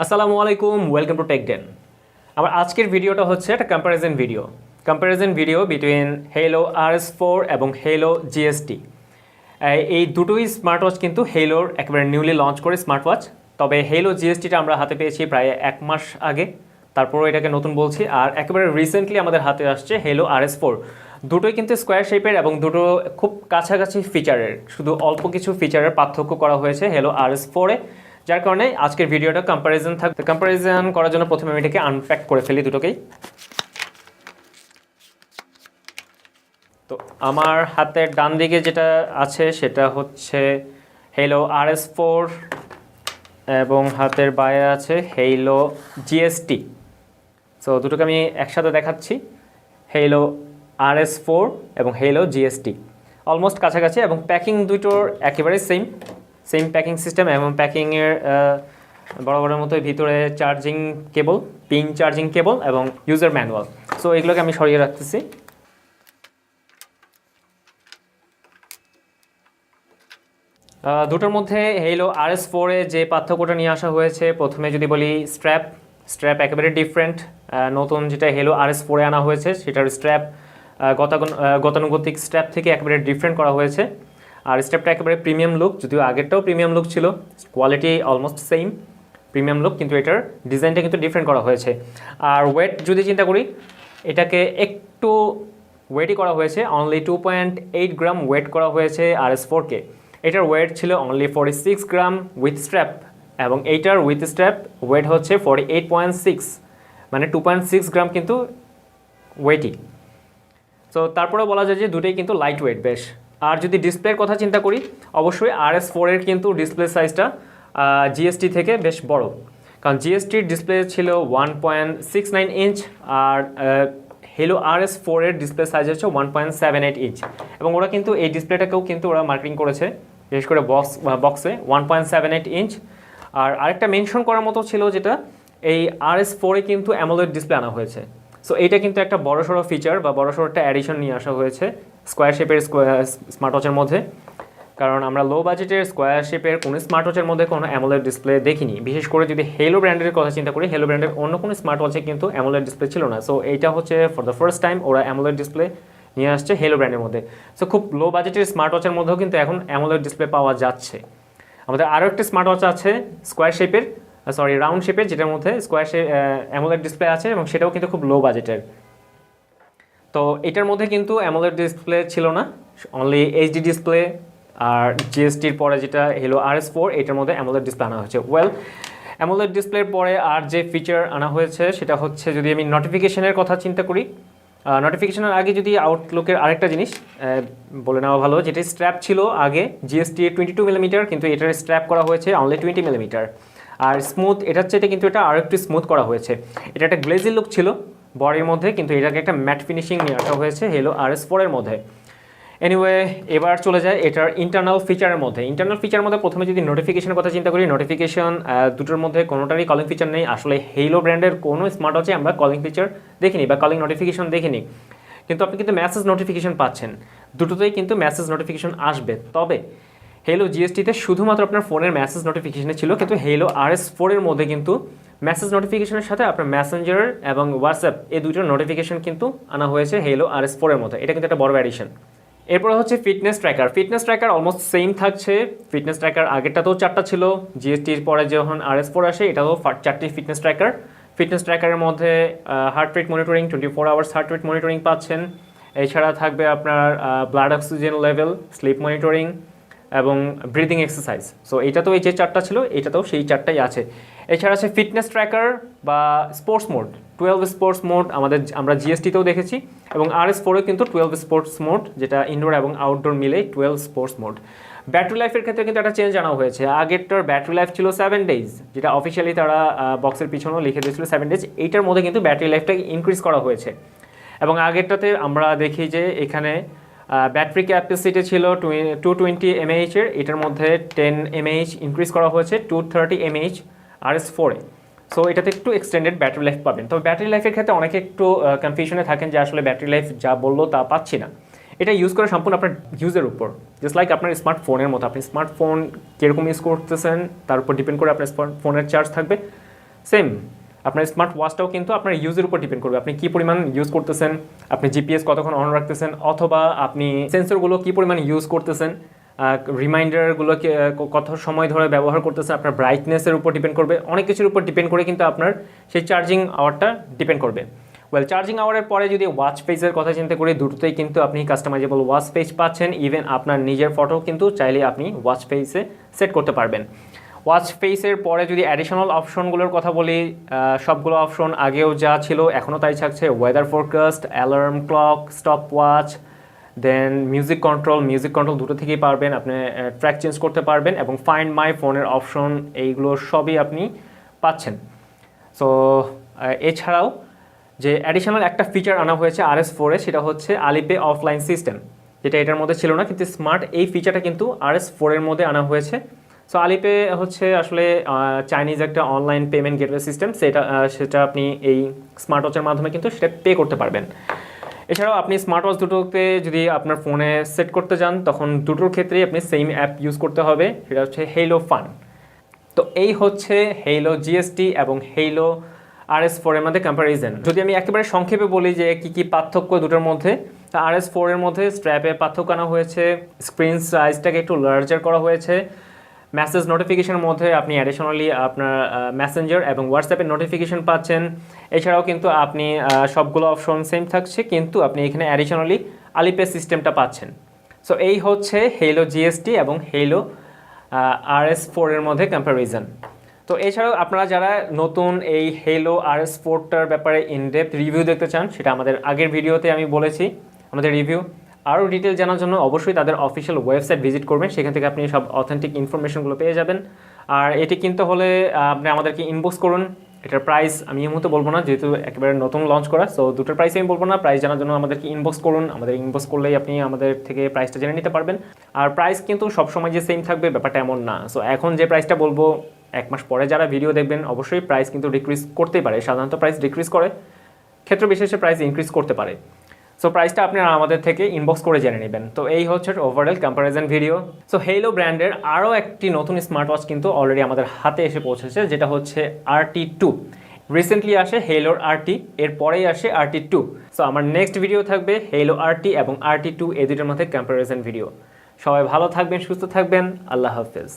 আসসালামু আলাইকুম, welcome to টেকডেন। আমার আজকের ভিডিওটা হচ্ছে একটা comparison video between Haylou RS4 এবং Haylou GST। এই দুটোই স্মার্ট ওয়াচ কিন্তু Haylou একেবারে নিউলি লঞ্চ করে স্মার্ট ওয়াচ। তবে Haylou GSTটা আমরা হাতে পেয়েছি প্রায় 1 মাস আগে, তারপরও এটাকে নতুন বলছি। আর একেবারে রিসেন্টলি আমাদের হাতে আসছে Haylou RS4। দুটোই কিন্তু স্কোয়ার শেপের এবং দুটো খুব কাছাকাছি ফিচারের, শুধু অল্প কিছু ফিচারের পার্থক্য করা হয়েছে Haylou RS4-এ, যার কারণে আজকের ভিডিওটা কম্প্যারিজন করার জন্য প্রথমে আমি এটাকে আনপ্যাক করে ফেলি দুটোকেই। তো আমার হাতের ডান দিকে যেটা আছে সেটা হচ্ছে Haylou RS4 এবং হাতের বাইরে আছে Haylou GST। সো দুটোকে আমি একসাথে দেখাচ্ছি, Haylou RS4 এবং Haylou GST অলমোস্ট কাছাকাছি, এবং প্যাকিং দুটোর একেবারে সেম প্যাকিং সিস্টেম এবং প্যাকিংয়ের বরাবরের মতো ভিতরে charging cable, pin charging cable এবং ইউজার ম্যানুয়াল। সো এগুলোকে আমি সরিয়ে রাখতেছি। দুটোর মধ্যে Haylou RS4-এ যে পার্থক্যটা নিয়ে আসা হয়েছে, প্রথমে যদি বলি স্ট্র্যাপ একেবারে ডিফারেন্ট। নতুন যেটা Haylou RS4-এ আনা হয়েছে সেটার স্ট্র্যাপ গতানুগতিক স্ট্র্যাপ থেকে একেবারে ডিফারেন্ট করা হয়েছে। আর স্ট্র্যাপটা একেবারে প্রিমিয়াম লুক, যদিও আগেরটাও প্রিমিয়াম লুক ছিল, quality almost same premium look, কিন্তু এটার ডিজাইনটা কিন্তু ডিফারেন্ট করা হয়েছে। আর ওয়েট যদি চিন্তা করি, এটাকে একটু ওয়েটই করা হয়েছে, অনলি 2.8 গ্রাম ওয়েট করা হয়েছে RS4-কে। এটার ওয়েট ছিল অনলি 46 গ্রাম উইথ স্ট্র্যাপ, এবং এইটার উইথ স্ট্র্যাপ ওয়েট হচ্ছে 48.6, মানে 2.6 গ্রাম কিন্তু ওয়েটই। সো তারপরে বলা যায় যে দুটোই কিন্তু লাইট ওয়েট বেশ। আর যদি ডিসপ্লের কথা চিন্তা করি, অবশ্যই RS4-এর কিন্তু ডিসপ্লে সাইজটা GST থেকে বেশ বড়, কারণ GSTর ডিসপ্লে ছিল 1.69 ইঞ্চ আর Haylou RS4-এর ডিসপ্লে সাইজ হচ্ছে 1.78 ইঞ্চ, এবং ওরা কিন্তু এই ডিসপ্লেটাকেও কিন্তু ওরা মার্কেটিং করেছে, বিশেষ করে বক্সে 1.78 ইঞ্চ। আর আরেকটা মেনশন করার মতো ছিল, যেটা এই RS4-এ কিন্তু AMOLED ডিসপ্লে আনা হয়েছে। সো এইটা কিন্তু একটা বড়সড় ফিচার বা বড়সড় একটা অ্যাডিশন নিয়ে আসা হয়েছে স্কোয়ার শেপের স্মার্ট ওয়াচের মধ্যে, কারণ আমরা লো বাজেটের স্কোয়ার শেপের কোনো স্মার্ট ওয়াচের মধ্যে কোনো AMOLED ডিসপ্লে দেখিনি। বিশেষ করে যদি Haylou ব্র্যান্ডের কথা চিন্তা করি, Haylou ব্র্যান্ডের অন্য কোনো স্মার্ট ওয়াচে কিন্তু AMOLED ডিসপ্লে ছিল না। সো এইটা হচ্ছে ফর দ্য ফার্স্ট টাইম ওরা AMOLED ডিসপ্লে নিয়ে আসছে Haylou ব্র্যান্ডের মধ্যে। সো খুব লো বাজেটের স্মার্ট ওয়াচের মধ্যেও কিন্তু এখন AMOLED ডিসপ্লে পাওয়া যাচ্ছে। আমাদের আরও একটি স্মার্ট ওয়াচ আছে রাউন্ড শেপের, যেটার মধ্যে AMOLED ডিসপ্লে আছে, এবং সেটাও কিন্তু খুব লো বাজেটের। তো এটার মধ্যে কিন্তু AMOLED ডিসপ্লে ছিল না, অনলি এইচডি ডিসপ্লে। আর GSTর পরে যেটা Haylou RS4, এটার মধ্যে AMOLED ডিসপ্লে আনা হয়েছে। AMOLED ডিসপ্লের পরে আর যে ফিচার আনা হয়েছে সেটা হচ্ছে, যদি আমি নোটিফিকেশনের কথা চিন্তা করি, নোটিফিকেশনের আগে যদি আউটলুকের আরেকটা জিনিস বলে নেওয়া ভালো, যেটি স্ট্র্যাপ ছিল আগে GST 22 মিলিমিটার, কিন্তু এটার স্ট্র্যাপ করা হয়েছে অনলি 20 মিলিমিটার। আর স্মুথ, এটার চাইতে কিন্তু এটা আরও একটু স্মুথ করা হয়েছে। এটা একটা গ্লেজি লুক ছিল বডির মধ্যে, কিন্তু এটাকে একটা ম্যাট ফিনিশিং নিয়ে আসা হয়েছে Haylou RS4-এর মধ্যে। এনিওয়ে, এবার চলে যায় এটার ইন্টারনাল ফিচারের মধ্যে। প্রথমে যদি নোটিফিকেশনের কথা চিন্তা করি, নোটিফিকেশন দুটোর মধ্যে কোনোটারই কলিং ফিচার নেই। আসলে Haylou ব্র্যান্ডের কোনো স্মার্ট ওয়াচে আমরা কলিং ফিচার দেখিনি বা কলিং নোটিফিকেশন দেখিনি, কিন্তু আপনি কিন্তু মেসেজ নোটিফিকেশন পাচ্ছেন। দুটোতেই কিন্তু মেসেজ নোটিফিকেশন আসবে। তবে Haylou GST-তে শুধুমাত্র আপনার ফোনের মেসেজ নোটিফিকেশনে ছিল, কিন্তু Haylou RS4-এর মধ্যে কিন্তু মেসেজ নোটিফিকেশনের সাথে আপনার মেসেঞ্জার এবং হোয়াটসঅ্যাপ এই দুটোর নোটিফিকেশন কিন্তু আনা হয়েছে Haylou RS4-এর মধ্যে। এটা কিন্তু একটা বড় অ্যাডিশন। এরপরে হচ্ছে ফিটনেস ট্র্যাকার অলমোস্ট সেম থাকছে। ফিটনেস ট্র্যাকার আগেরটাতেও 4টা ছিল, GSTর পরে যখন RS4 আসে এটাও 4টি ফিটনেস ট্র্যাকারের মধ্যে heart rate monitoring, 24 hours heart rate monitoring পাচ্ছেন। এছাড়া থাকবে আপনার blood oxygen level, slip monitoring এবং ব্রিদিং এক্সারসাইজ। সো এইটাতেও এই যে 4টা ছিল, এইটাতেও সেই 4টাই আছে। এছাড়া আছে ফিটনেস ট্র্যাকার বা স্পোর্টস মোড, 12 স্পোর্টস মোড আমরা GST-তেও দেখেছি, এবং RS4-এ কিন্তু 12 স্পোর্টস মোড, যেটা ইনডোর এবং আউটডোর মিলে 12 স্পোর্টস মোড। ব্যাটারি লাইফের ক্ষেত্রে কিন্তু একটা চেঞ্জ আনা হয়েছে। আগেরটার ব্যাটারি লাইফ ছিল 7 ডেজ, যেটা অফিসিয়ালি তারা বক্সের পিছনেও লিখে দিয়েছিল 7 ডেজ। এইটার মধ্যে কিন্তু ব্যাটারি লাইফটাকে ইনক্রিজ করা হয়েছে, এবং আগেরটাতে আমরা দেখি যে এখানে ব্যাটারি ক্যাপাসিটি ছিল 220 mAh-এর, এটার মধ্যে 10 mAh ইনক্রিজ করা হয়েছে 230 mAh RS4-এ। সো এটাতে একটু এক্সটেন্ডেড ব্যাটারি লাইফ পাবেন। তবে ব্যাটারি লাইফের ক্ষেত্রে অনেকে একটু কনফিউশনে থাকেন যে আসলে ব্যাটারি লাইফ যা বললো তা পাচ্ছি না। এটা ইউজ করে সম্পূর্ণ আপনার ইউজের উপর, জাস্ট লাইক আপনার স্মার্টফোনের মতো। আপনি স্মার্টফোন কীরকম ইউজ করতেছেন তার উপর ডিপেন্ড করে আপনার স্মার্টফোনের চার্জ থাকবে। সেম আপনার স্মার্ট ওয়াচটাও কিন্তু আপনার ইউজের উপর ডিপেন্ড করবে, আপনি কী পরিমাণ ইউজ করতেছেন, আপনি জিপিএস কতক্ষণ অন রাখতেছেন, অথবা আপনি সেন্সরগুলো কী পরিমাণ ইউজ করতেছেন, রিমাইন্ডারগুলো কত সময় ধরে ব্যবহার করতেছেন, আপনার ব্রাইটনেসের উপর ডিপেন্ড করবে, অনেক কিছুর উপর ডিপেন্ড করে কিন্তু আপনার সেই চার্জিং আওয়ারটা ডিপেন্ড করবে। ওয়েল, চার্জিং আওয়ারের পরে যদি ওয়াচ ফেসের কথা চিন্তা করি, দুটোতেই কিন্তু আপনি কাস্টমাইজেবল ওয়াচ ফেস পাচ্ছেন। ইভেন আপনার নিজের ফটো কিন্তু চাইলে আপনি ওয়াচ ফেসে সেট করতে পারবেন। ওয়াচ ফেসের পরে যদি অ্যাডিশনাল অপশনগুলোর কথা বলি, সবগুলো অপশন আগেও যা ছিল এখনও তাই থাকছে। Weather forecast, alarm clock, stop watch, then music control দুটো থেকেই পারবেন, আপনি ট্র্যাক চেঞ্জ করতে পারবেন, এবং ফাইন্ড মাই ফোনের অপশন, এইগুলো সবই আপনি পাচ্ছেন। সো এছাড়াও যে অ্যাডিশনাল একটা ফিচার আনা হয়েছে RS4 এ, সেটা হচ্ছে আলিপে অফলাইন সিস্টেম, যেটা এটার মধ্যে ছিল না, কিন্তু স্মার্ট এই ফিচারটা কিন্তু RS4 এর মধ্যে আনা হয়েছে। সো আলিপে হচ্ছে আসলে চাইনিজ একটা অনলাইন পেমেন্ট গেটওয়ে সিস্টেম, সেটা আপনি এই স্মার্ট ওয়াচের মাধ্যমে কিন্তু সেটা পে করতে পারবেন। এছাড়াও আপনি স্মার্ট ওয়াচ দুটোকে যদি আপনার ফোনে সেট করতে যান, তখন দুটোর ক্ষেত্রেই আপনি সেম অ্যাপ ইউজ করতে হবে, সেটা হচ্ছে Haylou ফান। তো এই হচ্ছে Haylou GST এবং Haylou RS4 এর মধ্যে কম্প্যারিজন। যদি আমি একেবারে সংক্ষেপে বলি যে কী পার্থক্য দুটোর মধ্যে, তা RS4 এর মধ্যে স্ট্র্যাপে পার্থক্য আনা হয়েছে, স্ক্রিন সাইজটাকে একটু লার্জার করা হয়েছে, মেসেজ নোটিফিকেশনের মধ্যে আপনি অ্যাডিশনালি আপনার মেসেঞ্জার এবং হোয়াটসঅ্যাপের নোটিফিকেশন পাচ্ছেন। এছাড়াও কিন্তু আপনি সবগুলো অপশন সেম থাকছে, কিন্তু আপনি এখানে অ্যাডিশনালি আলিপে সিস্টেমটা পাচ্ছেন। সো এই হচ্ছে Haylou GST এবং Haylou RS4 এর মধ্যে কম্প্যারিজন। তো এছাড়াও আপনারা যারা নতুন এই Haylou RS4টার ব্যাপারে ইনডেপথ রিভিউ দেখতে চান, সেটা আমাদের আগের ভিডিওতে আমি বলেছি আমাদের রিভিউ। আরও ডিটেল জানার জন্য অবশ্যই তাদের অফিসিয়াল ওয়েবসাইট ভিজিট করবেন, সেখান থেকে আপনি সব অথেন্টিক ইনফরমেশনগুলো পেয়ে যাবেন। আর এটি কিনতে হলে আপনি আমাদেরকে ইনবক্স করুন। এটার প্রাইস আমি এই মুহূর্তে বলবো না, যেহেতু একেবারে নতুন লঞ্চ করা, সো দুটোর প্রাইস আমি বলবো না। প্রাইস জানার জন্য আমাদেরকে ইনবক্স করুন, আমাদের ইনবক্স করলেই আপনি আমাদের থেকে প্রাইসটা জেনে নিতে পারবেন। আর প্রাইস কিন্তু সবসময় যে সেম থাকবে ব্যাপারটা এমন না। সো এখন যে প্রাইসটা বলবো, এক মাস পরে যারা ভিডিও দেখবেন অবশ্যই প্রাইস কিন্তু ডিক্রিজ করতেই পারে, সাধারণত প্রাইস ডিক্রিজ করে, ক্ষেত্র বিশেষে প্রাইস ইনক্রিজ করতে পারে। সো প্রাইসটা আপনারা আমাদের থেকে ইনবক্স করে জেনে নেবেন। তো এই হচ্ছে overall comparison video. So Haylou ব্র্যান্ডের আরও একটি নতুন স্মার্ট ওয়াচ কিন্তু অলরেডি আমাদের হাতে এসে পৌঁছেছে, যেটা হচ্ছে RT2। রিসেন্টলি আসে Haylou RT, এরপরেই আসে RT2। সো আমার নেক্সট ভিডিও থাকবে Haylou RT এবং RT2 এই দুটোর মধ্যে কম্প্যারিজন ভিডিও। সবাই ভালো থাকবেন, সুস্থ থাকবেন, আল্লাহ হাফেজ।